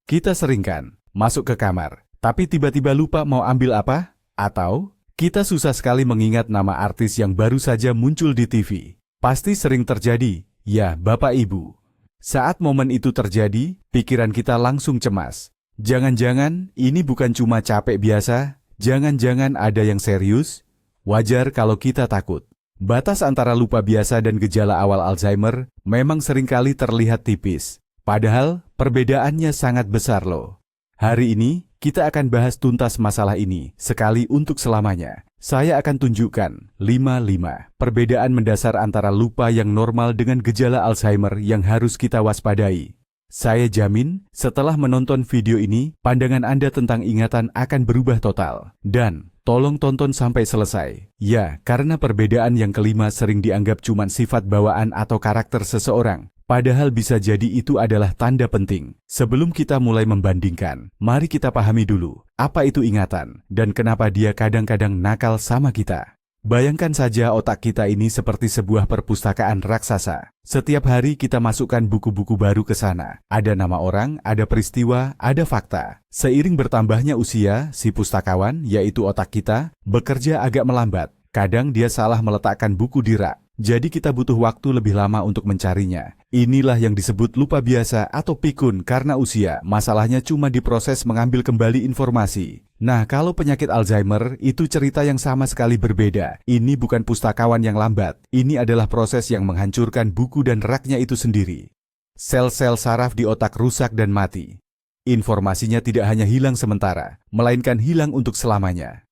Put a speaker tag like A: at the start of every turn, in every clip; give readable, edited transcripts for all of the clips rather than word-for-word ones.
A: Kita sering kan masuk ke kamar, tapi tiba-tiba lupa mau ambil apa? Atau kita susah sekali mengingat nama artis yang baru saja muncul di TV. Pasti sering terjadi, ya Bapak Ibu. Saat momen itu terjadi, pikiran kita langsung cemas. Jangan-jangan ini bukan cuma capek biasa, jangan-jangan ada yang serius? Wajar kalau kita takut. Batas antara lupa biasa dan gejala awal Alzheimer memang seringkali terlihat tipis. Padahal perbedaannya sangat besar loh. Hari ini kita akan bahas tuntas masalah ini sekali untuk selamanya. Saya akan tunjukkan 5 perbedaan mendasar antara lupa yang normal dengan gejala Alzheimer yang harus kita waspadai. Saya jamin setelah menonton video ini, pandangan Anda tentang ingatan akan berubah total. Dan tolong tonton sampai selesai. Ya, karena perbedaan yang kelima sering dianggap cuma sifat bawaan atau karakter seseorang. Padahal bisa jadi itu adalah tanda penting. Sebelum kita mulai membandingkan, mari kita pahami dulu apa itu ingatan dan kenapa dia kadang-kadang nakal sama kita. Bayangkan saja otak kita ini seperti sebuah perpustakaan raksasa. Setiap hari kita masukkan buku-buku baru ke sana. Ada nama orang, ada peristiwa, ada fakta. Seiring bertambahnya usia, si pustakawan, yaitu otak kita, bekerja agak melambat. Kadang dia salah meletakkan buku di rak. Jadi kita butuh waktu lebih lama untuk mencarinya. Inilah yang disebut lupa biasa atau pikun karena usia. Masalahnya cuma diproses mengambil kembali informasi. Nah, kalau penyakit Alzheimer itu cerita yang sama sekali berbeda. Ini bukan pustakawan yang lambat. Ini adalah proses yang menghancurkan buku dan raknya itu sendiri. Sel-sel saraf di otak rusak dan mati. Informasinya tidak hanya hilang sementara, melainkan hilang untuk selamanya.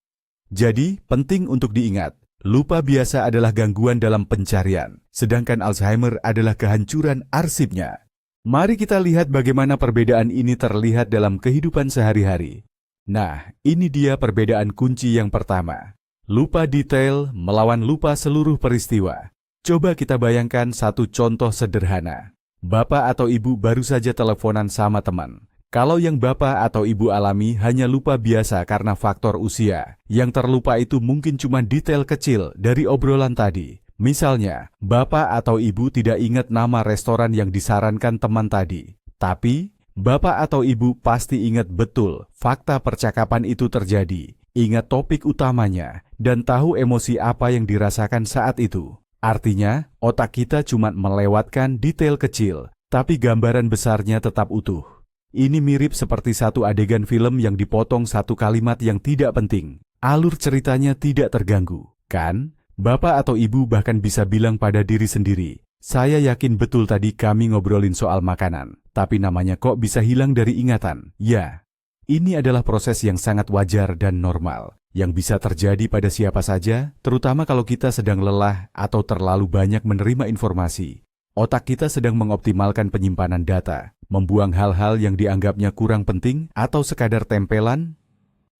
A: Jadi, penting untuk diingat. Lupa biasa adalah gangguan dalam pencarian, sedangkan Alzheimer adalah kehancuran arsipnya. Mari kita lihat bagaimana perbedaan ini terlihat dalam kehidupan sehari-hari. Nah, ini dia perbedaan kunci yang pertama. Lupa detail melawan lupa seluruh peristiwa. Coba kita bayangkan satu contoh sederhana. Bapak atau ibu baru saja teleponan sama teman. Kalau yang bapak atau ibu alami hanya lupa biasa karena faktor usia, yang terlupa itu mungkin cuma detail kecil dari obrolan tadi. Misalnya, bapak atau ibu tidak ingat nama restoran yang disarankan teman tadi. Tapi, bapak atau ibu pasti ingat betul fakta percakapan itu terjadi, ingat topik utamanya, dan tahu emosi apa yang dirasakan saat itu. Artinya, otak kita cuma melewatkan detail kecil, tapi gambaran besarnya tetap utuh. Ini mirip seperti satu adegan film yang dipotong satu kalimat yang tidak penting. Alur ceritanya tidak terganggu, kan? Bapak atau ibu bahkan bisa bilang pada diri sendiri, saya yakin betul tadi kami ngobrolin soal makanan, tapi namanya kok bisa hilang dari ingatan. Ya, ini adalah proses yang sangat wajar dan normal, yang bisa terjadi pada siapa saja, terutama kalau kita sedang lelah atau terlalu banyak menerima informasi. Otak kita sedang mengoptimalkan penyimpanan data, membuang hal-hal yang dianggapnya kurang penting atau sekadar tempelan.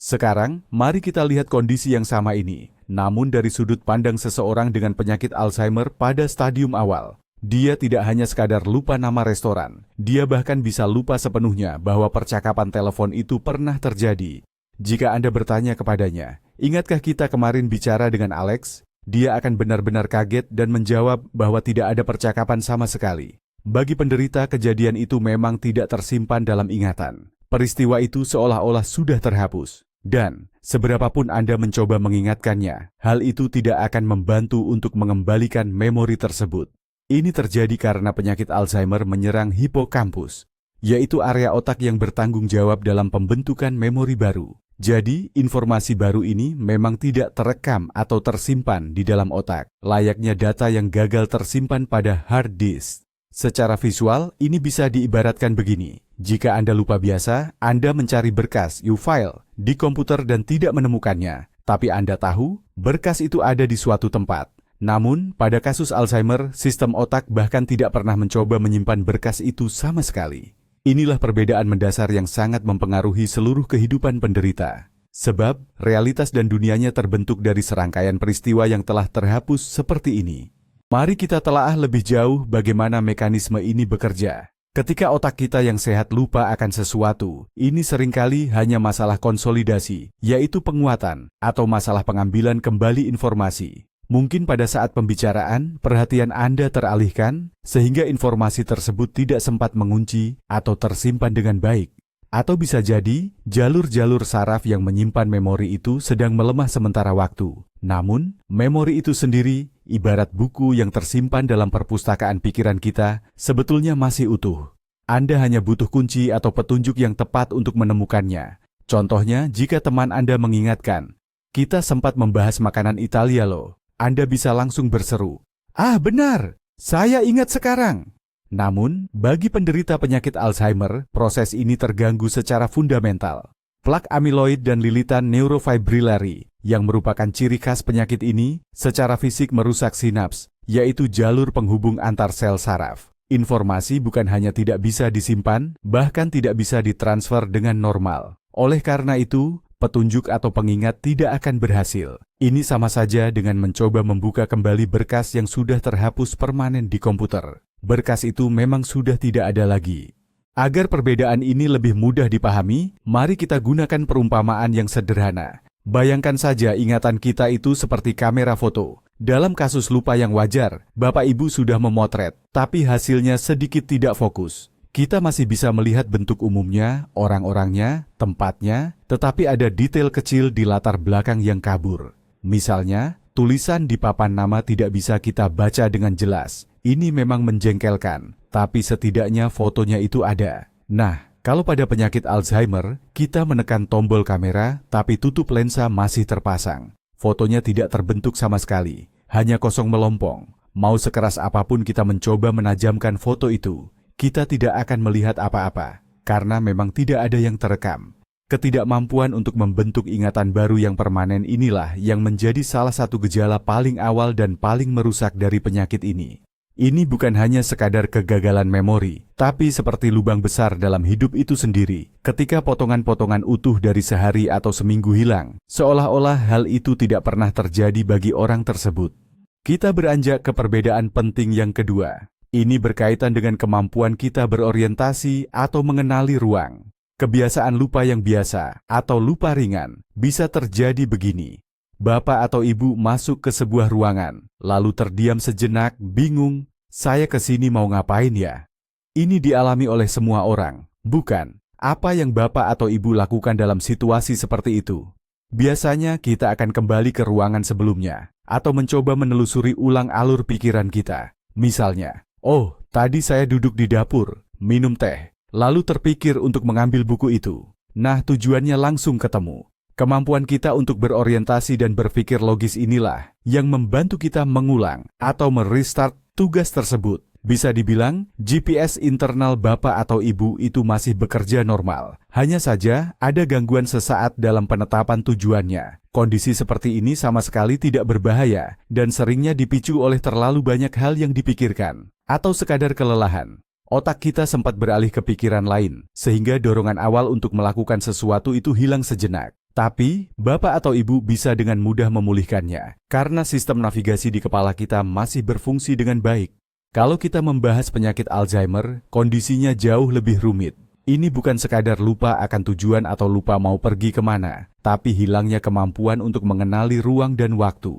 A: Sekarang, mari kita lihat kondisi yang sama ini, namun dari sudut pandang seseorang dengan penyakit Alzheimer pada stadium awal. Dia tidak hanya sekadar lupa nama restoran, dia bahkan bisa lupa sepenuhnya bahwa percakapan telepon itu pernah terjadi. Jika Anda bertanya kepadanya, ingatkah kita kemarin bicara dengan Alex? Dia akan benar-benar kaget dan menjawab bahwa tidak ada percakapan sama sekali. Bagi penderita, kejadian itu memang tidak tersimpan dalam ingatan. Peristiwa itu seolah-olah sudah terhapus. Dan, seberapapun Anda mencoba mengingatkannya, hal itu tidak akan membantu untuk mengembalikan memori tersebut. Ini terjadi karena penyakit Alzheimer menyerang hipokampus, yaitu area otak yang bertanggung jawab dalam pembentukan memori baru. Jadi, informasi baru ini memang tidak terekam atau tersimpan di dalam otak, layaknya data yang gagal tersimpan pada hard disk. Secara visual, ini bisa diibaratkan begini. Jika Anda lupa biasa, Anda mencari berkas U-file di komputer dan tidak menemukannya. Tapi Anda tahu, berkas itu ada di suatu tempat. Namun, pada kasus Alzheimer, sistem otak bahkan tidak pernah mencoba menyimpan berkas itu sama sekali. Inilah perbedaan mendasar yang sangat mempengaruhi seluruh kehidupan penderita. Sebab, realitas dan dunianya terbentuk dari serangkaian peristiwa yang telah terhapus seperti ini. Mari kita telaah lebih jauh bagaimana mekanisme ini bekerja. Ketika otak kita yang sehat lupa akan sesuatu, ini seringkali hanya masalah konsolidasi, yaitu penguatan, atau masalah pengambilan kembali informasi. Mungkin pada saat pembicaraan, perhatian Anda teralihkan, sehingga informasi tersebut tidak sempat mengunci atau tersimpan dengan baik. Atau bisa jadi, jalur-jalur saraf yang menyimpan memori itu sedang melemah sementara waktu. Namun, memori itu sendiri, ibarat buku yang tersimpan dalam perpustakaan pikiran kita, sebetulnya masih utuh. Anda hanya butuh kunci atau petunjuk yang tepat untuk menemukannya. Contohnya, jika teman Anda mengingatkan, "Kita sempat membahas makanan Italia loh." Anda bisa langsung berseru, "Ah benar, saya ingat sekarang." Namun, bagi penderita penyakit Alzheimer, proses ini terganggu secara fundamental. Plak amiloid dan lilitan neurofibrillary, yang merupakan ciri khas penyakit ini, secara fisik merusak sinaps, yaitu jalur penghubung antar sel saraf. Informasi bukan hanya tidak bisa disimpan, bahkan tidak bisa ditransfer dengan normal. Oleh karena itu, petunjuk atau pengingat tidak akan berhasil. Ini sama saja dengan mencoba membuka kembali berkas yang sudah terhapus permanen di komputer. Berkas itu memang sudah tidak ada lagi. Agar perbedaan ini lebih mudah dipahami, mari kita gunakan perumpamaan yang sederhana. Bayangkan saja ingatan kita itu seperti kamera foto. Dalam kasus lupa yang wajar, Bapak Ibu sudah memotret, tapi hasilnya sedikit tidak fokus. Kita masih bisa melihat bentuk umumnya, orang-orangnya, tempatnya, tetapi ada detail kecil di latar belakang yang kabur. Misalnya, tulisan di papan nama tidak bisa kita baca dengan jelas. Ini memang menjengkelkan, tapi setidaknya fotonya itu ada. Nah, kalau pada penyakit Alzheimer, kita menekan tombol kamera, tapi tutup lensa masih terpasang. Fotonya tidak terbentuk sama sekali, hanya kosong melompong. Mau sekeras apapun kita mencoba menajamkan foto itu, kita tidak akan melihat apa-apa, karena memang tidak ada yang terekam. Ketidakmampuan untuk membentuk ingatan baru yang permanen inilah yang menjadi salah satu gejala paling awal dan paling merusak dari penyakit ini. Ini bukan hanya sekadar kegagalan memori, tapi seperti lubang besar dalam hidup itu sendiri. Ketika potongan-potongan utuh dari sehari atau seminggu hilang, seolah-olah hal itu tidak pernah terjadi bagi orang tersebut. Kita beranjak ke perbedaan penting yang kedua. Ini berkaitan dengan kemampuan kita berorientasi atau mengenali ruang. Kebiasaan lupa yang biasa atau lupa ringan bisa terjadi begini. Bapak atau ibu masuk ke sebuah ruangan, lalu terdiam sejenak, bingung, "Saya kesini mau ngapain ya?" Ini dialami oleh semua orang, bukan? Apa yang bapak atau ibu lakukan dalam situasi seperti itu? Biasanya kita akan kembali ke ruangan sebelumnya, atau mencoba menelusuri ulang alur pikiran kita. Misalnya, "Oh, tadi saya duduk di dapur, minum teh, lalu terpikir untuk mengambil buku itu." Nah, tujuannya langsung ketemu. Kemampuan kita untuk berorientasi dan berpikir logis inilah yang membantu kita mengulang atau merestart tugas tersebut. Bisa dibilang, GPS internal bapak atau ibu itu masih bekerja normal. Hanya saja, ada gangguan sesaat dalam penetapan tujuannya. Kondisi seperti ini sama sekali tidak berbahaya dan seringnya dipicu oleh terlalu banyak hal yang dipikirkan atau sekadar kelelahan. Otak kita sempat beralih ke pikiran lain, sehingga dorongan awal untuk melakukan sesuatu itu hilang sejenak. Tapi, bapak atau ibu bisa dengan mudah memulihkannya, karena sistem navigasi di kepala kita masih berfungsi dengan baik. Kalau kita membahas penyakit Alzheimer, kondisinya jauh lebih rumit. Ini bukan sekadar lupa akan tujuan atau lupa mau pergi kemana, tapi hilangnya kemampuan untuk mengenali ruang dan waktu.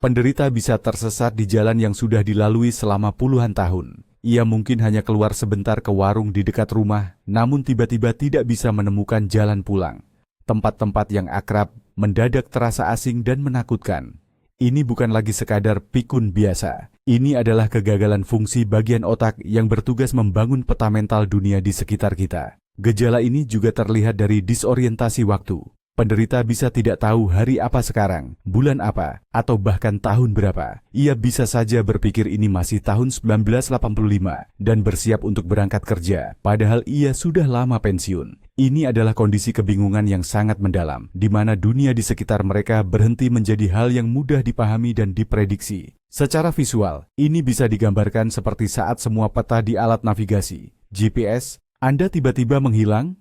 A: Penderita bisa tersesat di jalan yang sudah dilalui selama puluhan tahun. Ia mungkin hanya keluar sebentar ke warung di dekat rumah, namun tiba-tiba tidak bisa menemukan jalan pulang. Tempat-tempat yang akrab mendadak terasa asing dan menakutkan. Ini bukan lagi sekadar pikun biasa. Ini adalah kegagalan fungsi bagian otak yang bertugas membangun peta mental dunia di sekitar kita. Gejala ini juga terlihat dari disorientasi waktu. Penderita bisa tidak tahu hari apa sekarang, bulan apa, atau bahkan tahun berapa. Ia bisa saja berpikir ini masih tahun 1985 dan bersiap untuk berangkat kerja, padahal ia sudah lama pensiun. Ini adalah kondisi kebingungan yang sangat mendalam, di mana dunia di sekitar mereka berhenti menjadi hal yang mudah dipahami dan diprediksi. Secara visual, ini bisa digambarkan seperti saat semua peta di alat navigasi, GPS, Anda tiba-tiba menghilang.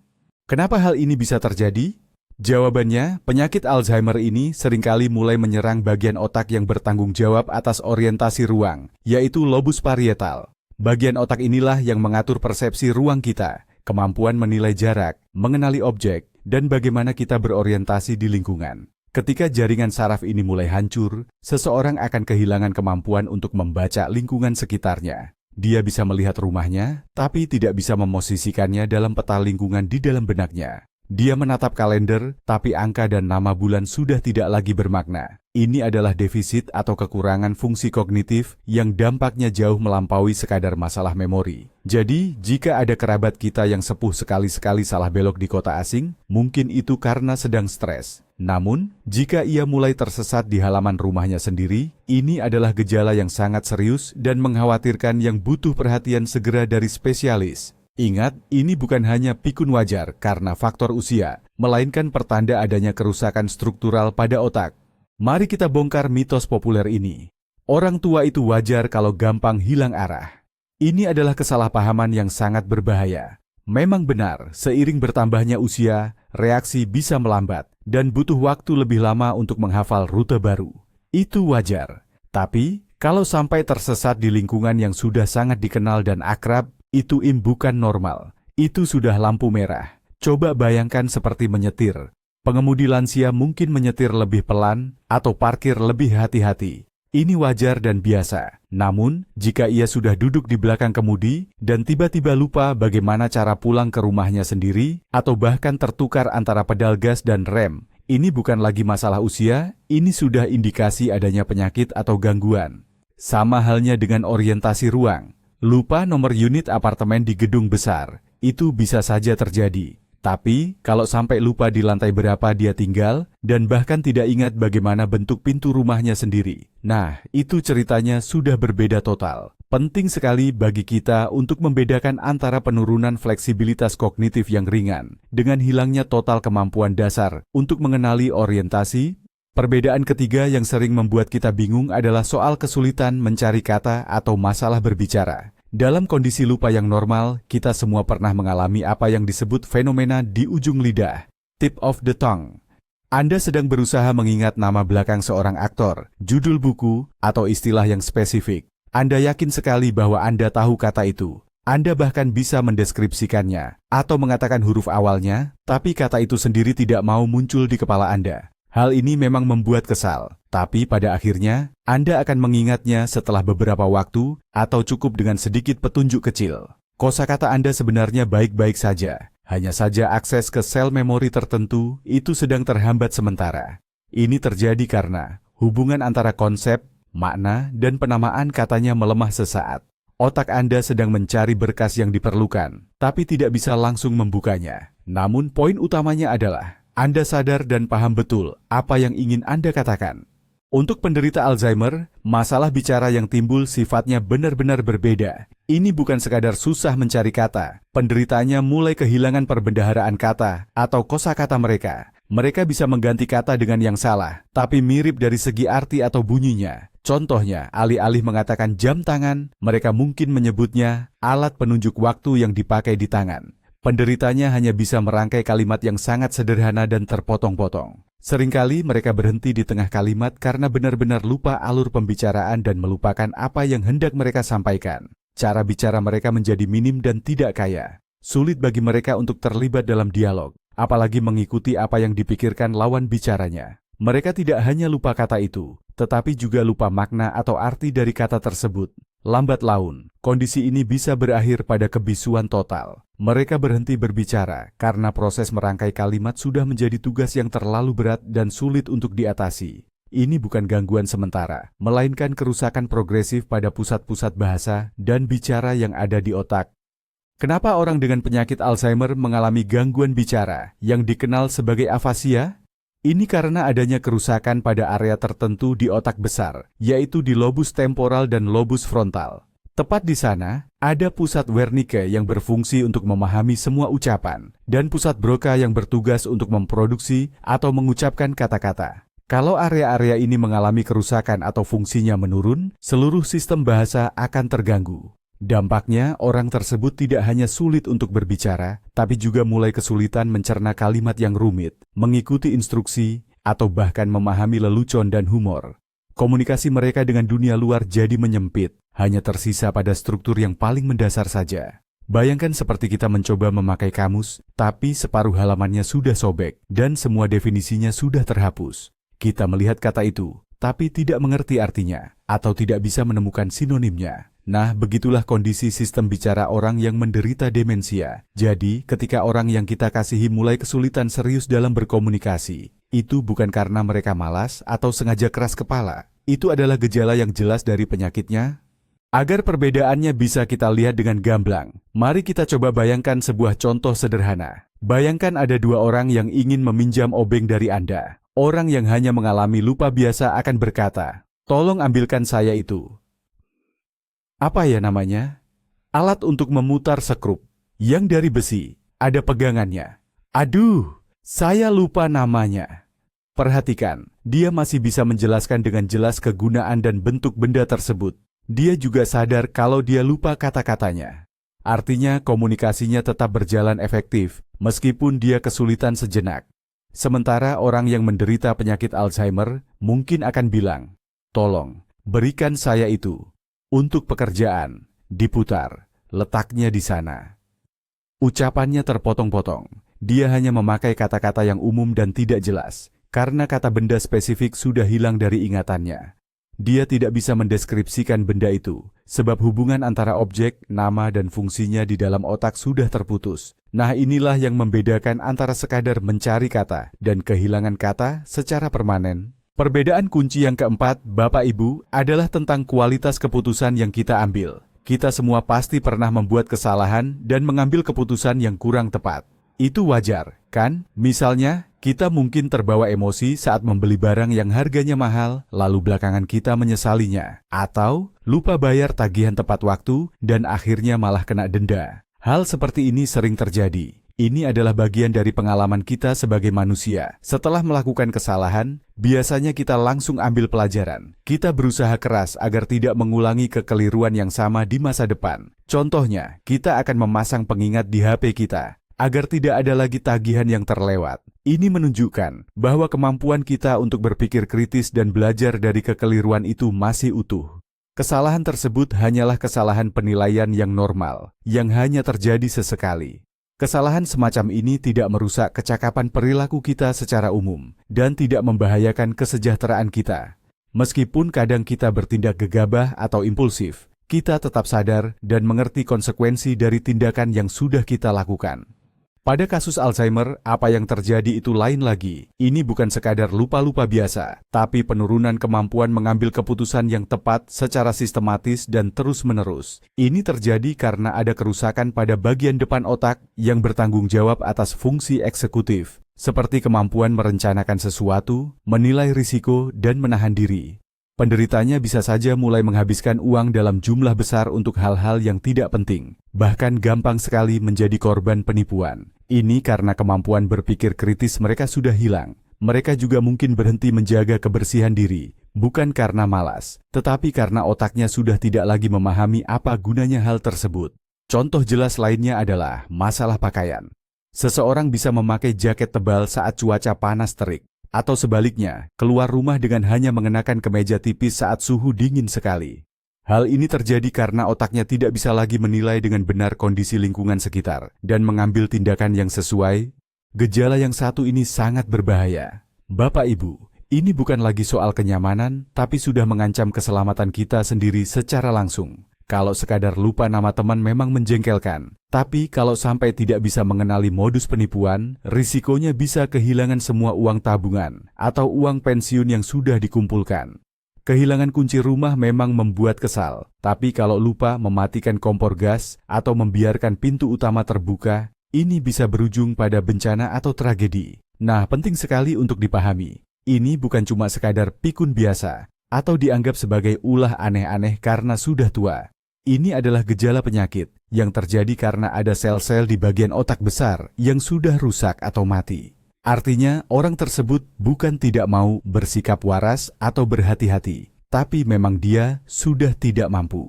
A: Kenapa hal ini bisa terjadi? Jawabannya, penyakit Alzheimer ini seringkali mulai menyerang bagian otak yang bertanggung jawab atas orientasi ruang, yaitu lobus parietal. Bagian otak inilah yang mengatur persepsi ruang kita, kemampuan menilai jarak, mengenali objek, dan bagaimana kita berorientasi di lingkungan. Ketika jaringan saraf ini mulai hancur, seseorang akan kehilangan kemampuan untuk membaca lingkungan sekitarnya. Dia bisa melihat rumahnya, tapi tidak bisa memosisikannya dalam peta lingkungan di dalam benaknya. Dia menatap kalender, tapi angka dan nama bulan sudah tidak lagi bermakna. Ini adalah defisit atau kekurangan fungsi kognitif yang dampaknya jauh melampaui sekadar masalah memori. Jadi, jika ada kerabat kita yang sepuh sekali-sekali salah belok di kota asing, mungkin itu karena sedang stres. Namun, jika ia mulai tersesat di halaman rumahnya sendiri, ini adalah gejala yang sangat serius dan mengkhawatirkan yang butuh perhatian segera dari spesialis. Ingat, ini bukan hanya pikun wajar karena faktor usia, melainkan pertanda adanya kerusakan struktural pada otak. Mari kita bongkar mitos populer ini. Orang tua itu wajar kalau gampang hilang arah. Ini adalah kesalahpahaman yang sangat berbahaya. Memang benar, seiring bertambahnya usia, reaksi bisa melambat dan butuh waktu lebih lama untuk menghafal rute baru. Itu wajar. Tapi, kalau sampai tersesat di lingkungan yang sudah sangat dikenal dan akrab, itu bukan normal. Itu sudah lampu merah. Coba bayangkan seperti menyetir. Pengemudi lansia mungkin menyetir lebih pelan atau parkir lebih hati-hati. Ini wajar dan biasa. Namun, jika ia sudah duduk di belakang kemudi dan tiba-tiba lupa bagaimana cara pulang ke rumahnya sendiri atau bahkan tertukar antara pedal gas dan rem, ini bukan lagi masalah usia, ini sudah indikasi adanya penyakit atau gangguan. Sama halnya dengan orientasi ruang. Lupa nomor unit apartemen di gedung besar, itu bisa saja terjadi. Tapi, kalau sampai lupa di lantai berapa dia tinggal, dan bahkan tidak ingat bagaimana bentuk pintu rumahnya sendiri. Nah, itu ceritanya sudah berbeda total. Penting sekali bagi kita untuk membedakan antara penurunan fleksibilitas kognitif yang ringan, dengan hilangnya total kemampuan dasar untuk mengenali orientasi. Perbedaan ketiga yang sering membuat kita bingung adalah soal kesulitan mencari kata atau masalah berbicara. Dalam kondisi lupa yang normal, kita semua pernah mengalami apa yang disebut fenomena di ujung lidah, tip of the tongue. Anda sedang berusaha mengingat nama belakang seorang aktor, judul buku, atau istilah yang spesifik. Anda yakin sekali bahwa Anda tahu kata itu. Anda bahkan bisa mendeskripsikannya, atau mengatakan huruf awalnya, tapi kata itu sendiri tidak mau muncul di kepala Anda. Hal ini memang membuat kesal, tapi pada akhirnya, Anda akan mengingatnya setelah beberapa waktu atau cukup dengan sedikit petunjuk kecil. Kosakata Anda sebenarnya baik-baik saja, hanya saja akses ke sel memori tertentu itu sedang terhambat sementara. Ini terjadi karena hubungan antara konsep, makna, dan penamaan katanya melemah sesaat. Otak Anda sedang mencari berkas yang diperlukan, tapi tidak bisa langsung membukanya. Namun poin utamanya adalah Anda sadar dan paham betul apa yang ingin Anda katakan. Untuk penderita Alzheimer, masalah bicara yang timbul sifatnya benar-benar berbeda. Ini bukan sekadar susah mencari kata. Penderitanya mulai kehilangan perbendaharaan kata atau kosakata mereka. Mereka bisa mengganti kata dengan yang salah, tapi mirip dari segi arti atau bunyinya. Contohnya, alih-alih mengatakan jam tangan, mereka mungkin menyebutnya alat penunjuk waktu yang dipakai di tangan. Penderitanya hanya bisa merangkai kalimat yang sangat sederhana dan terpotong-potong. Seringkali mereka berhenti di tengah kalimat karena benar-benar lupa alur pembicaraan dan melupakan apa yang hendak mereka sampaikan. Cara bicara mereka menjadi minim dan tidak kaya. Sulit bagi mereka untuk terlibat dalam dialog, apalagi mengikuti apa yang dipikirkan lawan bicaranya. Mereka tidak hanya lupa kata itu, tetapi juga lupa makna atau arti dari kata tersebut. Lambat laun, kondisi ini bisa berakhir pada kebisuan total. Mereka berhenti berbicara karena proses merangkai kalimat sudah menjadi tugas yang terlalu berat dan sulit untuk diatasi. Ini bukan gangguan sementara, melainkan kerusakan progresif pada pusat-pusat bahasa dan bicara yang ada di otak. Kenapa orang dengan penyakit Alzheimer mengalami gangguan bicara yang dikenal sebagai afasia? Ini karena adanya kerusakan pada area tertentu di otak besar, yaitu di lobus temporal dan lobus frontal. Tepat di sana, ada pusat Wernicke yang berfungsi untuk memahami semua ucapan, dan pusat Broca yang bertugas untuk memproduksi atau mengucapkan kata-kata. Kalau area-area ini mengalami kerusakan atau fungsinya menurun, seluruh sistem bahasa akan terganggu. Dampaknya, orang tersebut tidak hanya sulit untuk berbicara, tapi juga mulai kesulitan mencerna kalimat yang rumit, mengikuti instruksi, atau bahkan memahami lelucon dan humor. Komunikasi mereka dengan dunia luar jadi menyempit, hanya tersisa pada struktur yang paling mendasar saja. Bayangkan seperti kita mencoba memakai kamus, tapi separuh halamannya sudah sobek, dan semua definisinya sudah terhapus. Kita melihat kata itu, tapi tidak mengerti artinya, atau tidak bisa menemukan sinonimnya. Nah, begitulah kondisi sistem bicara orang yang menderita demensia. Jadi, ketika orang yang kita kasihi mulai kesulitan serius dalam berkomunikasi, itu bukan karena mereka malas atau sengaja keras kepala. Itu adalah gejala yang jelas dari penyakitnya. Agar perbedaannya bisa kita lihat dengan gamblang, mari kita coba bayangkan sebuah contoh sederhana. Bayangkan ada dua orang yang ingin meminjam obeng dari Anda. Orang yang hanya mengalami lupa biasa akan berkata, "Tolong ambilkan saya itu." Apa ya namanya? Alat untuk memutar sekrup. Yang dari besi, ada pegangannya. Aduh, saya lupa namanya. Perhatikan, dia masih bisa menjelaskan dengan jelas kegunaan dan bentuk benda tersebut. Dia juga sadar kalau dia lupa kata-katanya. Artinya komunikasinya tetap berjalan efektif, meskipun dia kesulitan sejenak. Sementara orang yang menderita penyakit Alzheimer mungkin akan bilang, "Tolong, berikan saya itu." Untuk pekerjaan, diputar, letaknya di sana. Ucapannya terpotong-potong. Dia hanya memakai kata-kata yang umum dan tidak jelas, karena kata benda spesifik sudah hilang dari ingatannya. Dia tidak bisa mendeskripsikan benda itu, sebab hubungan antara objek, nama, dan fungsinya di dalam otak sudah terputus. Nah, inilah yang membedakan antara sekadar mencari kata dan kehilangan kata secara permanen. Perbedaan kunci yang keempat, Bapak Ibu, adalah tentang kualitas keputusan yang kita ambil. Kita semua pasti pernah membuat kesalahan dan mengambil keputusan yang kurang tepat. Itu wajar, kan? Misalnya, kita mungkin terbawa emosi saat membeli barang yang harganya mahal, lalu belakangan kita menyesalinya. Atau, lupa bayar tagihan tepat waktu, dan akhirnya malah kena denda. Hal seperti ini sering terjadi. Ini adalah bagian dari pengalaman kita sebagai manusia. Setelah melakukan kesalahan, biasanya kita langsung ambil pelajaran. Kita berusaha keras agar tidak mengulangi kekeliruan yang sama di masa depan. Contohnya, kita akan memasang pengingat di HP kita, agar tidak ada lagi tagihan yang terlewat. Ini menunjukkan bahwa kemampuan kita untuk berpikir kritis dan belajar dari kekeliruan itu masih utuh. Kesalahan tersebut hanyalah kesalahan penilaian yang normal, yang hanya terjadi sesekali. Kesalahan semacam ini tidak merusak kecakapan perilaku kita secara umum dan tidak membahayakan kesejahteraan kita. Meskipun kadang kita bertindak gegabah atau impulsif, kita tetap sadar dan mengerti konsekuensi dari tindakan yang sudah kita lakukan. Pada kasus Alzheimer, apa yang terjadi itu lain lagi. Ini bukan sekadar lupa-lupa biasa, tapi penurunan kemampuan mengambil keputusan yang tepat secara sistematis dan terus-menerus. Ini terjadi karena ada kerusakan pada bagian depan otak yang bertanggung jawab atas fungsi eksekutif, seperti kemampuan merencanakan sesuatu, menilai risiko, dan menahan diri. Penderitanya bisa saja mulai menghabiskan uang dalam jumlah besar untuk hal-hal yang tidak penting, bahkan gampang sekali menjadi korban penipuan. Ini karena kemampuan berpikir kritis mereka sudah hilang. Mereka juga mungkin berhenti menjaga kebersihan diri, bukan karena malas, tetapi karena otaknya sudah tidak lagi memahami apa gunanya hal tersebut. Contoh jelas lainnya adalah masalah pakaian. Seseorang bisa memakai jaket tebal saat cuaca panas terik, atau sebaliknya, keluar rumah dengan hanya mengenakan kemeja tipis saat suhu dingin sekali. Hal ini terjadi karena otaknya tidak bisa lagi menilai dengan benar kondisi lingkungan sekitar dan mengambil tindakan yang sesuai. Gejala yang satu ini sangat berbahaya. Bapak Ibu, ini bukan lagi soal kenyamanan, tapi sudah mengancam keselamatan kita sendiri secara langsung. Kalau sekadar lupa nama teman memang menjengkelkan, tapi kalau sampai tidak bisa mengenali modus penipuan, risikonya bisa kehilangan semua uang tabungan atau uang pensiun yang sudah dikumpulkan. Kehilangan kunci rumah memang membuat kesal, tapi kalau lupa mematikan kompor gas atau membiarkan pintu utama terbuka, ini bisa berujung pada bencana atau tragedi. Nah, penting sekali untuk dipahami, ini bukan cuma sekadar pikun biasa atau dianggap sebagai ulah aneh-aneh karena sudah tua. Ini adalah gejala penyakit yang terjadi karena ada sel-sel di bagian otak besar yang sudah rusak atau mati. Artinya, orang tersebut bukan tidak mau bersikap waras atau berhati-hati, tapi memang dia sudah tidak mampu.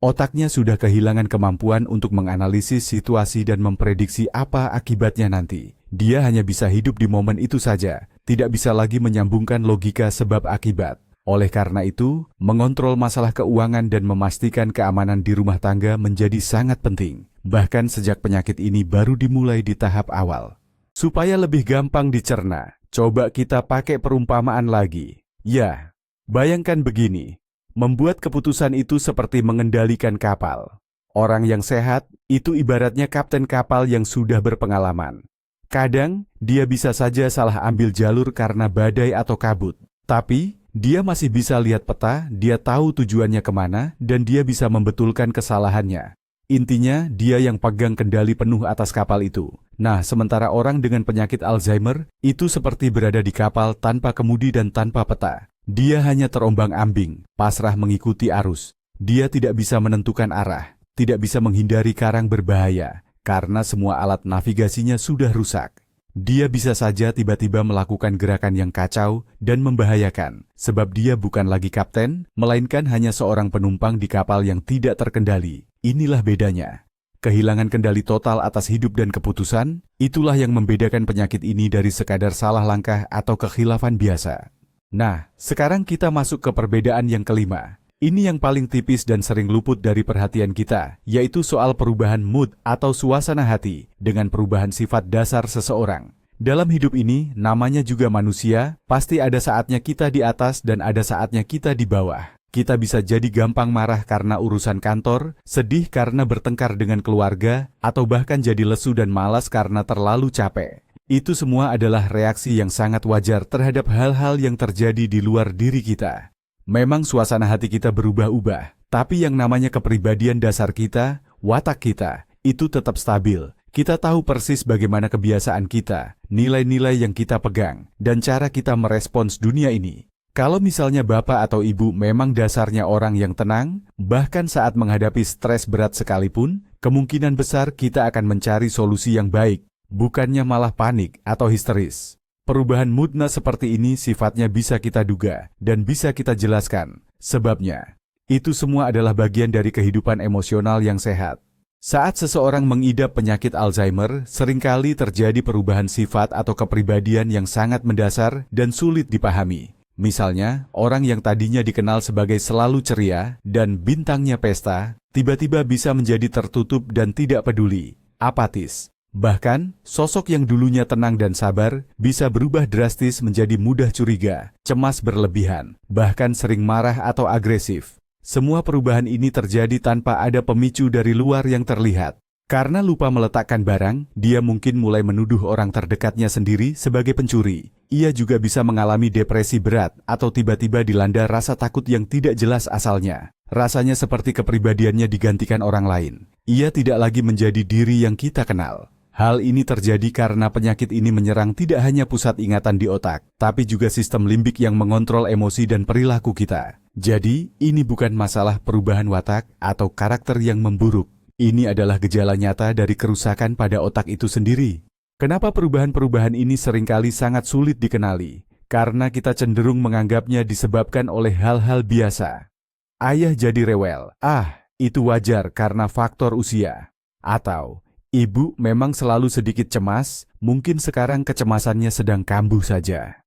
A: Otaknya sudah kehilangan kemampuan untuk menganalisis situasi dan memprediksi apa akibatnya nanti. Dia hanya bisa hidup di momen itu saja, tidak bisa lagi menyambungkan logika sebab akibat. Oleh karena itu, mengontrol masalah keuangan dan memastikan keamanan di rumah tangga menjadi sangat penting, bahkan sejak penyakit ini baru dimulai di tahap awal. Supaya lebih gampang dicerna, coba kita pakai perumpamaan lagi. Ya, bayangkan begini, Membuat keputusan itu seperti mengendalikan kapal. Orang yang sehat itu ibaratnya kapten kapal yang sudah berpengalaman. Kadang, dia bisa saja salah ambil jalur karena badai atau kabut. Tapi, dia masih bisa lihat peta, dia tahu tujuannya kemana, dan dia bisa membetulkan kesalahannya. Intinya, dia yang pegang kendali penuh atas kapal itu. Nah, sementara orang dengan penyakit Alzheimer, itu seperti berada di kapal tanpa kemudi dan tanpa peta. Dia hanya terombang-ambing, pasrah mengikuti arus. Dia tidak bisa menentukan arah, tidak bisa menghindari karang berbahaya, karena semua alat navigasinya sudah rusak. Dia bisa saja tiba-tiba melakukan gerakan yang kacau dan membahayakan, sebab dia bukan lagi kapten, melainkan hanya seorang penumpang di kapal yang tidak terkendali. Inilah bedanya. Kehilangan kendali total atas hidup dan keputusan, itulah yang membedakan penyakit ini dari sekadar salah langkah atau kekhilafan biasa. Nah, sekarang kita masuk ke perbedaan yang kelima. Ini yang paling tipis dan sering luput dari perhatian kita, yaitu soal perubahan mood atau suasana hati dengan perubahan sifat dasar seseorang. Dalam hidup ini, namanya juga manusia, pasti ada saatnya kita di atas dan ada saatnya kita di bawah. Kita bisa jadi gampang marah karena urusan kantor, sedih karena bertengkar dengan keluarga, atau bahkan jadi lesu dan malas karena terlalu capek. Itu semua adalah reaksi yang sangat wajar terhadap hal-hal yang terjadi di luar diri kita. Memang suasana hati kita berubah-ubah, tapi yang namanya kepribadian dasar kita, watak kita, itu tetap stabil. Kita tahu persis bagaimana kebiasaan kita, nilai-nilai yang kita pegang, dan cara kita merespons dunia ini. Kalau misalnya bapak atau ibu memang dasarnya orang yang tenang, bahkan saat menghadapi stres berat sekalipun, kemungkinan besar kita akan mencari solusi yang baik, bukannya malah panik atau histeris. Perubahan moodna seperti ini sifatnya bisa kita duga dan bisa kita jelaskan. Sebabnya, itu semua adalah bagian dari kehidupan emosional yang sehat. Saat seseorang mengidap penyakit Alzheimer, seringkali terjadi perubahan sifat atau kepribadian yang sangat mendasar dan sulit dipahami. Misalnya, orang yang tadinya dikenal sebagai selalu ceria dan bintangnya pesta, tiba-tiba bisa menjadi tertutup dan tidak peduli, apatis. Bahkan, sosok yang dulunya tenang dan sabar bisa berubah drastis menjadi mudah curiga, cemas berlebihan, bahkan sering marah atau agresif. Semua perubahan ini terjadi tanpa ada pemicu dari luar yang terlihat. Karena lupa meletakkan barang, dia mungkin mulai menuduh orang terdekatnya sendiri sebagai pencuri. Ia juga bisa mengalami depresi berat atau tiba-tiba dilanda rasa takut yang tidak jelas asalnya. Rasanya seperti kepribadiannya digantikan orang lain. Ia tidak lagi menjadi diri yang kita kenal. Hal ini terjadi karena penyakit ini menyerang tidak hanya pusat ingatan di otak, tapi juga sistem limbik yang mengontrol emosi dan perilaku kita. Jadi, ini bukan masalah perubahan watak atau karakter yang memburuk. Ini adalah gejala nyata dari kerusakan pada otak itu sendiri. Kenapa perubahan-perubahan ini seringkali sangat sulit dikenali? Karena kita cenderung menganggapnya disebabkan oleh hal-hal biasa. Ayah jadi rewel. Itu wajar karena faktor usia. Atau, ibu memang selalu sedikit cemas, mungkin sekarang kecemasannya sedang kambuh saja.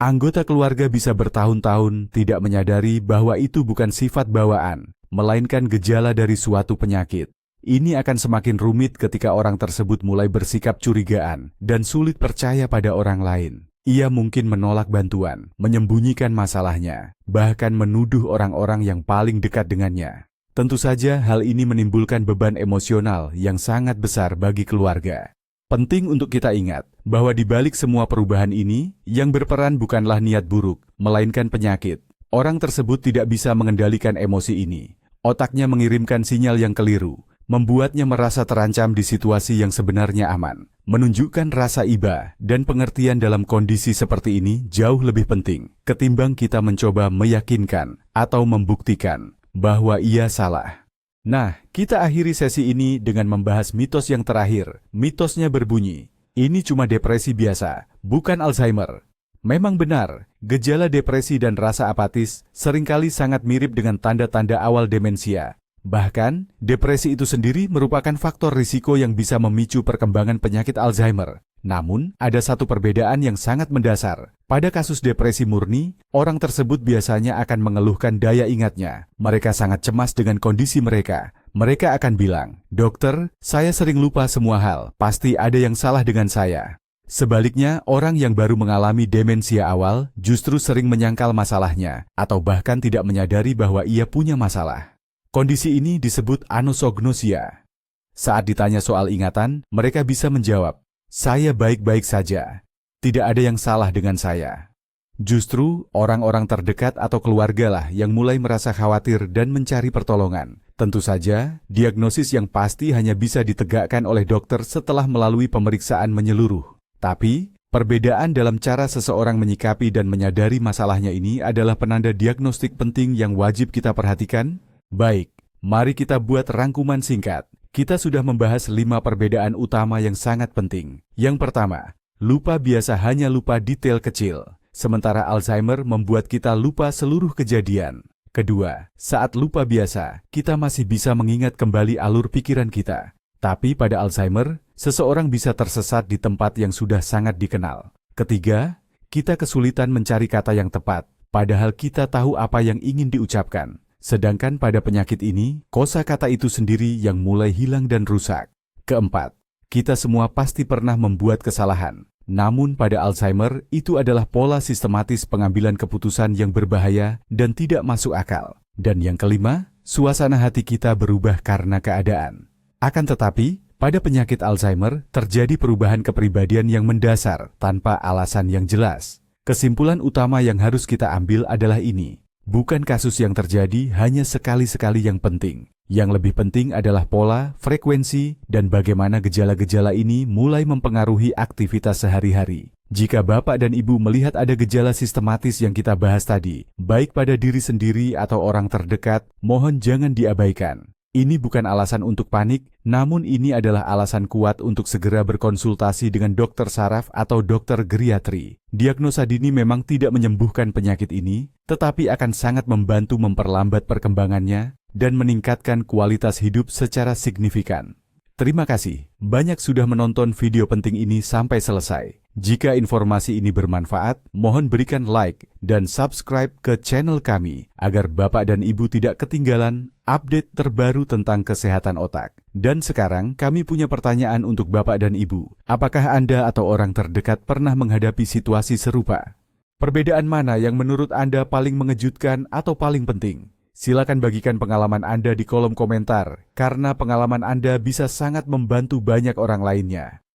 A: Anggota keluarga bisa bertahun-tahun tidak menyadari bahwa itu bukan sifat bawaan, melainkan gejala dari suatu penyakit. Ini akan semakin rumit ketika orang tersebut mulai bersikap curigaan dan sulit percaya pada orang lain. Ia mungkin menolak bantuan, menyembunyikan masalahnya, bahkan menuduh orang-orang yang paling dekat dengannya. Tentu saja hal ini menimbulkan beban emosional yang sangat besar bagi keluarga. Penting untuk kita ingat bahwa di balik semua perubahan ini, yang berperan bukanlah niat buruk, melainkan penyakit. Orang tersebut tidak bisa mengendalikan emosi ini. Otaknya mengirimkan sinyal yang keliru, membuatnya merasa terancam di situasi yang sebenarnya aman. Menunjukkan rasa iba dan pengertian dalam kondisi seperti ini jauh lebih penting ketimbang kita mencoba meyakinkan atau membuktikan bahwa ia salah. Nah, kita akhiri sesi ini dengan membahas mitos yang terakhir. Mitosnya berbunyi, ini cuma depresi biasa, bukan Alzheimer. Memang benar, gejala depresi dan rasa apatis seringkali sangat mirip dengan tanda-tanda awal demensia. Bahkan, depresi itu sendiri merupakan faktor risiko yang bisa memicu perkembangan penyakit Alzheimer. Namun, ada satu perbedaan yang sangat mendasar. Pada kasus depresi murni, orang tersebut biasanya akan mengeluhkan daya ingatnya. Mereka sangat cemas dengan kondisi mereka. Mereka akan bilang, "Dokter, saya sering lupa semua hal. Pasti ada yang salah dengan saya." Sebaliknya, orang yang baru mengalami demensia awal justru sering menyangkal masalahnya atau bahkan tidak menyadari bahwa ia punya masalah. Kondisi ini disebut anosognosia. Saat ditanya soal ingatan, mereka bisa menjawab, "Saya baik-baik saja. Tidak ada yang salah dengan saya." Justru, orang-orang terdekat atau keluargalah yang mulai merasa khawatir dan mencari pertolongan. Tentu saja, diagnosis yang pasti hanya bisa ditegakkan oleh dokter setelah melalui pemeriksaan menyeluruh. Tapi, perbedaan dalam cara seseorang menyikapi dan menyadari masalahnya ini adalah penanda diagnostik penting yang wajib kita perhatikan. Baik, mari kita buat rangkuman singkat. Kita sudah membahas 5 perbedaan utama yang sangat penting. Yang pertama, lupa biasa hanya lupa detail kecil, sementara Alzheimer membuat kita lupa seluruh kejadian. Kedua, saat lupa biasa, kita masih bisa mengingat kembali alur pikiran kita. Tapi pada Alzheimer, seseorang bisa tersesat di tempat yang sudah sangat dikenal. Ketiga, kita kesulitan mencari kata yang tepat, padahal kita tahu apa yang ingin diucapkan. Sedangkan pada penyakit ini, kosakata itu sendiri yang mulai hilang dan rusak. Keempat, kita semua pasti pernah membuat kesalahan. Namun pada Alzheimer, itu adalah pola sistematis pengambilan keputusan yang berbahaya dan tidak masuk akal. Dan yang kelima, suasana hati kita berubah karena keadaan. Akan tetapi, pada penyakit Alzheimer, terjadi perubahan kepribadian yang mendasar tanpa alasan yang jelas. Kesimpulan utama yang harus kita ambil adalah ini. Bukan kasus yang terjadi hanya sekali-sekali yang penting. Yang lebih penting adalah pola, frekuensi, dan bagaimana gejala-gejala ini mulai mempengaruhi aktivitas sehari-hari. Jika Bapak dan Ibu melihat ada gejala sistematis yang kita bahas tadi, baik pada diri sendiri atau orang terdekat, mohon jangan diabaikan. Ini bukan alasan untuk panik, namun ini adalah alasan kuat untuk segera berkonsultasi dengan dokter saraf atau dokter geriatri. Diagnosa dini memang tidak menyembuhkan penyakit ini, tetapi akan sangat membantu memperlambat perkembangannya dan meningkatkan kualitas hidup secara signifikan. Terima kasih, banyak sudah menonton video penting ini sampai selesai. Jika informasi ini bermanfaat, mohon berikan like dan subscribe ke channel kami agar Bapak dan Ibu tidak ketinggalan update terbaru tentang kesehatan otak. Dan sekarang kami punya pertanyaan untuk Bapak dan Ibu. Apakah Anda atau orang terdekat pernah menghadapi situasi serupa? Perbedaan mana yang menurut Anda paling mengejutkan atau paling penting? Silakan bagikan pengalaman Anda di kolom komentar, karena pengalaman Anda bisa sangat membantu banyak orang lainnya.